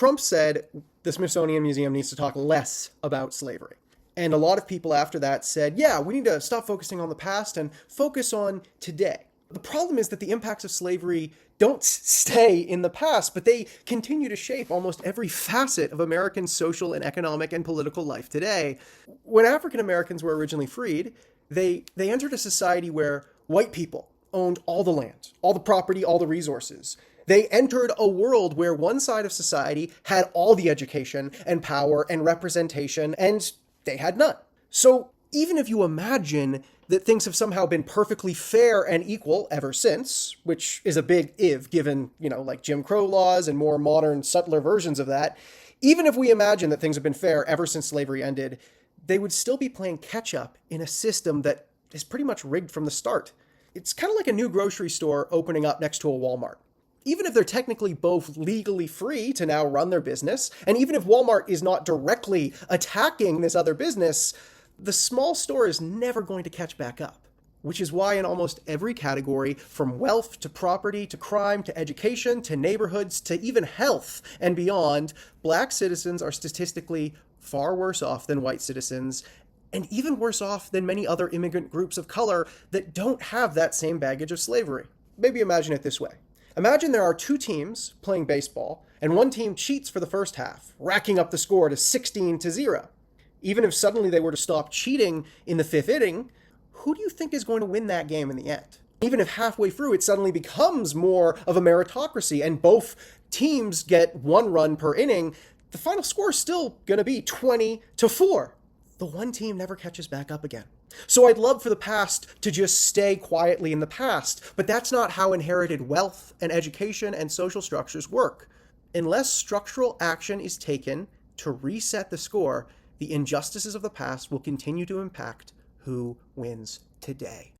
Trump said the Smithsonian Museum needs to talk less about slavery. And a lot of people after that said, yeah, we need to stop focusing on the past and focus on today. The problem is that the impacts of slavery don't stay in the past, but they continue to shape almost every facet of American social and economic and political life today. When African Americans were originally freed, they entered a society where white people owned all the land, all the property, all the resources. They entered a world where one side of society had all the education and power and representation, and they had none. So even if you imagine that things have somehow been perfectly fair and equal ever since, which is a big if given, like Jim Crow laws and more modern, subtler versions of that, even if we imagine that things have been fair ever since slavery ended, they would still be playing catch up in a system that is pretty much rigged from the start. It's kind of like a new grocery store opening up next to a Walmart. Even if they're technically both legally free to now run their business, and even if Walmart is not directly attacking this other business, the small store is never going to catch back up. Which is why in almost every category, from wealth to property to crime to education to neighborhoods to even health and beyond, Black citizens are statistically far worse off than white citizens, and even worse off than many other immigrant groups of color that don't have that same baggage of slavery. Maybe imagine it this way. Imagine there are two teams playing baseball, and one team cheats for the first half, racking up the score to 16-0. Even if suddenly they were to stop cheating in the fifth inning, who do you think is going to win that game in the end? Even if halfway through it suddenly becomes more of a meritocracy and both teams get 1 run per inning, the final score is still going to be 20-4. The one team never catches back up again. So I'd love for the past to just stay quietly in the past, but that's not how inherited wealth and education and social structures work. Unless structural action is taken to reset the score, the injustices of the past will continue to impact who wins today.